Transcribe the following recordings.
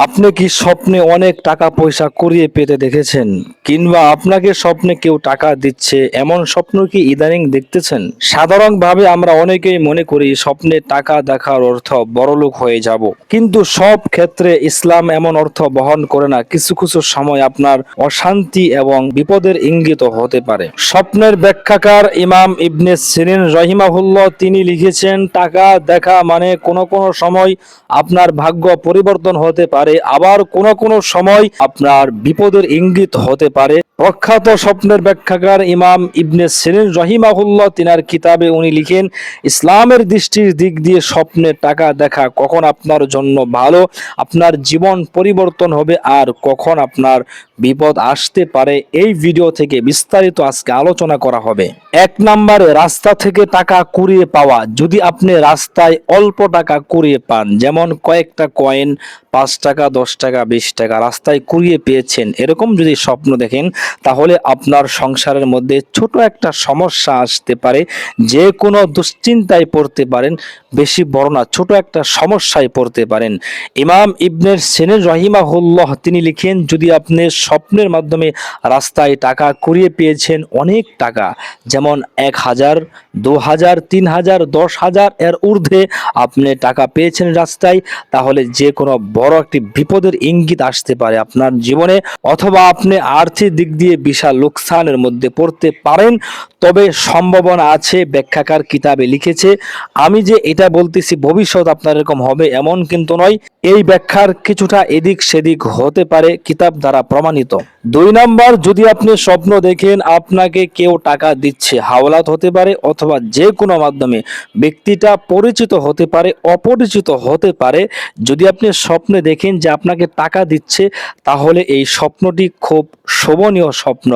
আপনি কি স্বপ্নে অনেক টাকা পয়সা কুড়িয়ে পেতে দেখেছেন? কিংবা আপনাকে স্বপ্নে কেউ টাকা দিচ্ছে এমন স্বপ্ন কি ইদানিং দেখতেছেন? সাধারণভাবে আমরা অনেকেই মনে করি স্বপ্নে টাকা দেখার অর্থ বড়লোক হয়ে যাব। কিন্তু সব ক্ষেত্রে ইসলাম এমন অর্থ বহন করে না। কিছু কিছু সময় আপনার অশান্তি এবং বিপদের ইঙ্গিত হতে পারে। স্বপ্নের ব্যাখ্যাকার ইমাম ইবনে সিরিন রহিমাহুল্লাহ তিনি লিখেছেন, টাকা দেখা মানে কোনো কোনো সময় আপনার ভাগ্য পরিবর্তন হতে পারে, আবার কোনো কোনো সময় আপনার বিপদের ইঙ্গিত হতে পারে। প্রখ্যাত স্বপ্নের ব্যাখ্যাকার ইমাম ইবনে সিরিন রহিমাহুল্লাহ তিনার কিতাবে উনি লিখেন, ইসলামের দৃষ্টির দিক দিয়ে স্বপ্নে টাকা দেখা কখন আপনার জন্য ভালো, আপনার জীবন পরিবর্তন হবে, আর কখন আপনার বিপদ আসতে পারে, এই ভিডিও থেকে বিস্তারিত আজকে আলোচনা করা হবে। এক নম্বরে, রাস্তা থেকে টাকা কুড়িয়ে পাওয়া। যদি আপনি রাস্তায় অল্প টাকা কুড়িয়ে পান, যেমন কয়েকটা কয়েন, 5 টাকা, 10 টাকা, 20 টাকা রাস্তায় কুড়িয়ে পেয়েছেন, এরকম যদি স্বপ্ন দেখেন তাহলে আপনার সংসারের মধ্যে ছোট একটা সমস্যা আসতে পারে, যে কোনো দুশ্চিন্তায় পড়তে পারেন, বেশি বড় না ছোট একটা সমস্যায় পড়তে পারেন। ইমাম ইবনে সিরিন রহিমাহুল্লাহ তিনি লিখেন, যদি আপনি স্বপ্নের মাধ্যমে রাস্তায় টাকা কুড়িয়ে পেয়েছেন অনেক টাকা, যেমন 1000, 2000, 3000, 10,000 এর ঊর্ধ্বে আপনি টাকা পেয়েছেন রাস্তায়, তাহলে যে কোনো বড় একটি বিপদের ইঙ্গিত আসতে পারে আপনার জীবনে, অথবা আপনি আর্থিক দিক দিয়ে বিশাল লোকসানের মধ্যে পড়তে পারেন। তবে সম্ভাবনা আছে, ব্যাখ্যাকার কিতাবে লিখেছে, আমি যে এটা বলতেছি ভবিষ্যৎ আপনার এরকম হবে এমন কিন্তু নয়, এই ব্যাখ্যার কিছুটা এদিক সেদিক হতে পারে, কিতাব দ্বারা প্রমাণিত। 2 নম্বর, যদি আপনি স্বপ্ন দেখেন আপনাকে কেউ টাকা দিচ্ছে, হাওলাত হতে পারে অথবা যে কোনো মাধ্যমে, ব্যক্তিটা পরিচিত হতে পারে, অপরিচিত হতে পারে। যদি আপনি স্বপ্নে দেখেন যে আপনাকে টাকা দিচ্ছে, তাহলে এই স্বপ্নটি খুব শোভনীয় স্বপ্ন।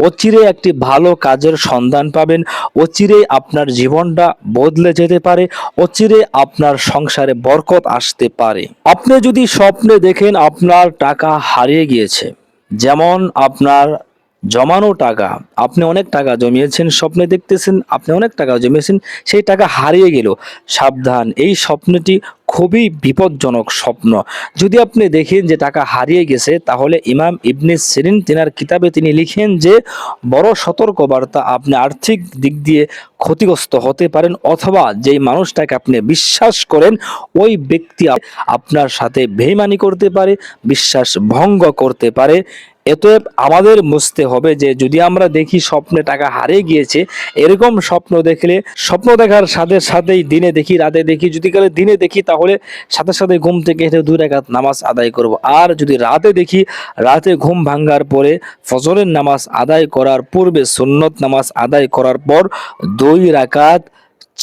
অচিরে একটি ভালো কাজের সন্ধান পাবেন, অচিরে আপনার জীবনটা বদলে যেতে পারে, অচিরে আপনার সংসারে বরকত আসতে পারে। আপনি যদি স্বপ্নে দেখেন আপনার টাকা হারিয়ে গিয়েছে, যেমন আপনার জমানো টাকা, আপনি অনেক টাকা জমিয়েছেন, স্বপ্নে দেখতেছেন আপনি অনেক টাকা জমিয়েছেন, সেই টাকা হারিয়ে গেল, সাবধান, এই স্বপ্নটি খুবই বিপজ্জনক স্বপ্ন। যদি আপনি দেখেন যে টাকা হারিয়ে গেছে, তাহলে ইমাম ইবনে সিরিন তিনার কিতাবে তিনি লিখেন যে বড় সতর্কবার্তা, আপনি আর্থিক দিক দিয়ে ক্ষতিগ্রস্ত হতে পারেন, অথবা যেই মানুষটাকে আপনি বিশ্বাস করেন ওই ব্যক্তি আপনার সাথে বেইমানি করতে পারে, বিশ্বাস ভঙ্গ করতে পারে। এতএব আমাদের বুঝতে হবে যে যদি আমরা দেখি স্বপ্নে টাকা হারিয়ে গিয়েছে, এরকম স্বপ্ন দেখলে স্বপ্ন দেখার সাথে সাথেই দিনে দেখি রাতে দেখি, যদি কালে দিনে দেখি তাহলে সাথে সাথে ঘুম থেকে হেঁটে 2 রাকাত নামাজ আদায় করব, আর যদি রাতে দেখি রাতে ঘুম ভাঙ্গার পরে ফজরের নামাজ আদায় করার পূর্বে সুন্নত নামাজ আদায় করার পর 2 রাকাত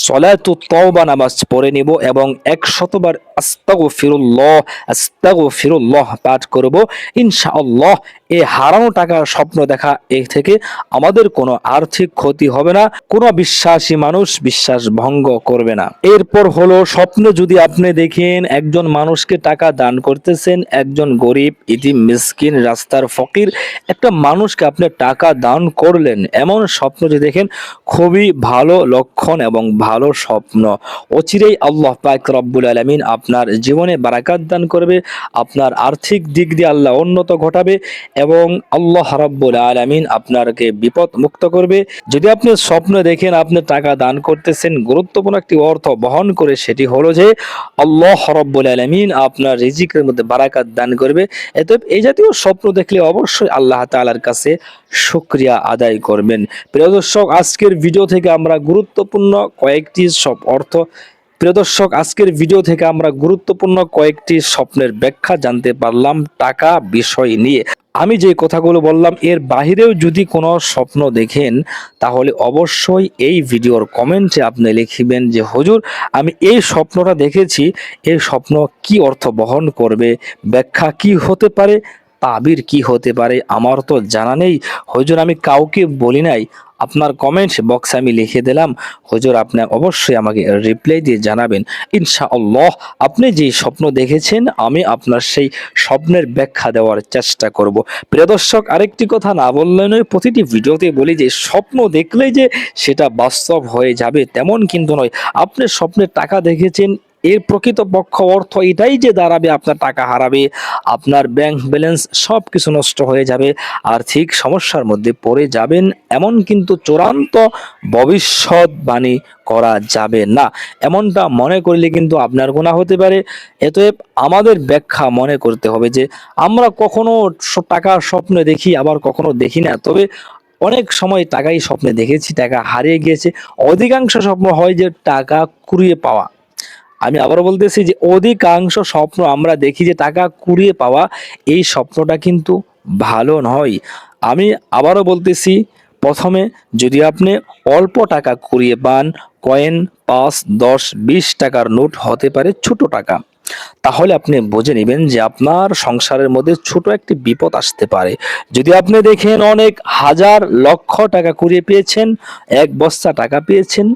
সলাতুত তওবা নামাজ পড়ে নিব এবং 100 বার আস্তাগফিরুল্লাহ আস্তাগফিরুল্লাহ পাঠ করব। ইনশাআল্লাহ এই হারানো টাকার স্বপ্ন দেখা এ থেকে আমাদের কোনো আর্থিক ক্ষতি হবে না, কোনো বিশ্বাসী মানুষ বিশ্বাস ভঙ্গ করবে না। এরপর হলো, স্বপ্নে যদি আপনি দেখেন একজন মানুষকে টাকা দান করতেছেন, একজন গরিব, ইতিম, মিসকিন, রাস্তার ফকির একটা মানুষকে আপনি টাকা দান করলেন, এমন স্বপ্ন যদি দেখেন খুবই ভালো লক্ষণ এবং ভালো স্বপ্ন। অচিরেই আল্লাহ পাক রব্বুল আলামিন আপনার জীবনে বারাকাত দান করবে, আপনার আর্থিক দিক দিয়ে আল্লাহ উন্নত ঘটাবে এবং আল্লাহ রাব্বুল আলামিন আপনাকে বিপদ মুক্ত করবে। যদি আপনি স্বপ্ন দেখেন আপনি টাকা দান করতেছেন, গুরুত্বপূর্ণ একটি অর্থ বহন করে, সেটি হলো যে আল্লাহ রাব্বুল আলামিন আপনার রিজিকের মধ্যে বারাকাত দান করবে। এতে এই জাতীয় স্বপ্ন দেখলে অবশ্যই আল্লাহ তাআলার কাছে শুকরিয়া আদায় করবেন। প্রিয় দর্শক, আজকের ভিডিও থেকে আমরা গুরুত্বপূর্ণ কয়েকটি স্বপ্নের ব্যাখ্যা জানতে পারলাম টাকা বিষয় নিয়ে। আমি যে কথাগুলো বললাম এর বাহিরেও যদি কোনো স্বপ্ন দেখেন, তাহলে অবশ্যই এই ভিডিওর কমেন্টে আপনি লিখবেন যে হুজুর আমি এই স্বপ্নটা দেখেছি, এই স্বপ্ন কি অর্থ বহন করবে, ব্যাখ্যা কি হতে পারে, তাবির কি হতে পারে, আমার তো জানা নেই হুজুর, আমি কাউকে বলি নাই। আপনার কমেন্ট বক্সে আমি লিখে দিলাম, হুজুর আপনি অবশ্যই আমাকে রিপ্লাই দিয়ে জানাবেন। ইনশাআল্লাহ আপনি যে স্বপ্ন দেখেছেন আমি আপনার সেই স্বপ্নের ব্যাখ্যা দেওয়ার চেষ্টা করব। প্রিয় দর্শক, আরেকটি কথা না বললে নয়, প্রতিটি ভিডিওতে বলি যে স্বপ্ন দেখলেই যে সেটা বাস্তব হয়ে যাবে তেমন কিন্তু নয়। আপনি স্বপ্নে টাকা দেখেছেন, এর প্রকৃতপক্ষ অর্থ এটাই যে দাঁড়াবে আপনার টাকা হারাবে, আপনার ব্যাংক ব্যালেন্স সব কিছু নষ্ট হয়ে যাবে, আর্থিক সমস্যার মধ্যে পড়ে যাবেন, এমন কিন্তু চূড়ান্ত ভবিষ্যৎবাণী করা যাবে না। এমনটা মনে করলে কিন্তু আপনার গুনাহ হতে পারে। অতএব আমাদের ব্যাখ্যা মনে করতে হবে যে আমরা কখনো টাকার স্বপ্ন দেখি, আবার কখনো দেখি না। তবে অনেক সময় টাকাই স্বপ্নে দেখেছি, টাকা হারিয়ে গিয়েছে। অধিকাংশ স্বপ্ন হয় যে টাকা কুড়িয়ে পাওয়া। আমি আবারও বলতেছি যে অধিকাংশ স্বপ্ন আমরা দেখি যে টাকা কুড়িয়ে পাওয়া, এই স্বপ্নটা কিন্তু ভালো নয়। আমি আবারও বলতেছি, প্রথমে যদি আপনি অল্প টাকা কুড়িয়ে পান, কয়েন 5, 10, 20 টাকার নোট হতে পারে ছোট টাকা, তাহলে আপনি বুঝে নেবেন যে আপনার সংসারের মধ্যে ছোট একটি বিপদ আসতে পারে। যদি আপনি দেখেন অনেক হাজার লক্ষ টাকা কুড়িয়ে পেয়েছেন, এক বস্তা টাকা পেয়েছেন,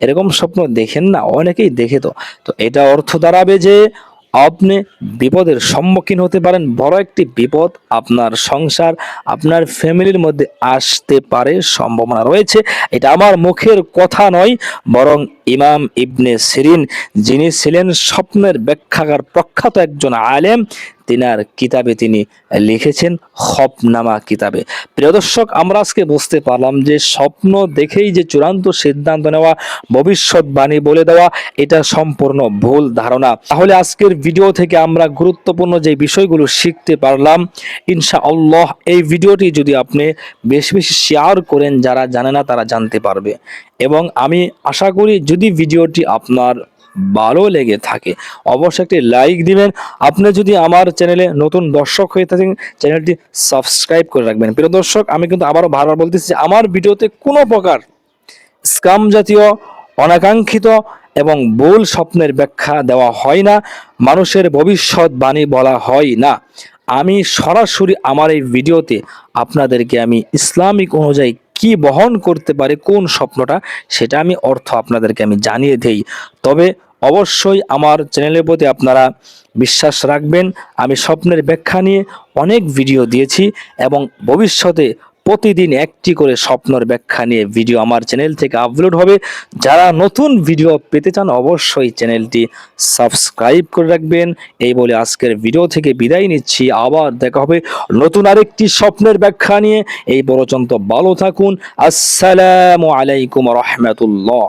এরকম স্বপ্ন দেখেন না, অনেকেই দেখে। তো তো এটা অর্থ দাঁড়াবে যে আপনি বিপদের সম্মুখীন হতে পারেন। বড় একটি বিপদ আপনার সংসার, আপনার ফ্যামিলির মধ্যে আসতে পারে, সম্ভাবনা রয়েছে। এটা আমার মুখের কথা নয়, বরং ইমাম ইবনে সিরিন, যিনি ছিলেন স্বপ্নের ব্যাখ্যাকার প্রখ্যাত একজন আলেম, তিনার কিতাবে তিনি লিখেছেন, খবনামা কিতাবে। প্রিয় দর্শক, আমরা আজকে বুঝতে পারলাম যে স্বপ্ন দেখেই যে চূড়ান্ত সিদ্ধান্ত নেওয়া, ভবিষ্যৎবাণী বলে দেওয়া, এটা সম্পূর্ণ ভুল ধারণা। তাহলে আজকের ভিডিও থেকে আমরা গুরুত্বপূর্ণ যে বিষয়গুলো শিখতে পারলাম, ইনশাআল্লাহ এই ভিডিওটি যদি আপনি বেশি বেশি শেয়ার করেন, যারা জানে না তারা জানতে পারবে। এবং আমি আশা করি যদি ভিডিওটি আপনার ভালো লেগে থাকে অবশ্যই একটি লাইক দিবেন। আপনি যদি আমার চ্যানেলে নতুন দর্শক হয়ে থাকেন, চ্যানেলটি সাবস্ক্রাইব করে রাখবেন। প্রিয় দর্শক, আমি কিন্তু আবারও বারবার বলতেছি যে আমার ভিডিওতে কোনো প্রকার স্ক্যাম জাতীয়, অনাকাঙ্ক্ষিত এবং ভুল স্বপ্নের ব্যাখ্যা দেওয়া হয় না, মানুষের ভবিষ্যৎবাণী বলা হয় না। আমি সরাসরি আমার এই ভিডিওতে আপনাদেরকে আমি ইসলামিক অনুযায়ী কি বহন করতে পারে কোন স্বপ্নটা, সেটা আমি অর্থ আপনাদেরকে আমি জানিয়ে দেই। তবে অবশ্যই আমার চ্যানেলের প্রতি আপনারা বিশ্বাস রাখবেন। আমি স্বপ্নের ব্যাখ্যা নিয়ে অনেক ভিডিও দিয়েছি এবং ভবিষ্যতে প্রতিদিন একটি করে স্বপ্নের ব্যাখ্যা নিয়ে ভিডিও আমার চ্যানেল থেকে আপলোড হবে। যারা নতুন ভিডিও পেতে চান অবশ্যই চ্যানেলটি সাবস্ক্রাইব করে রাখবেন। এই বলে আজকের ভিডিও থেকে বিদায় নিচ্ছি। আবার দেখা হবে নতুন আরেকটি স্বপ্নের ব্যাখ্যা নিয়ে। এই পর্যন্ত ভালো থাকুন। আসসালামু আলাইকুম রহমতুল্লাহ।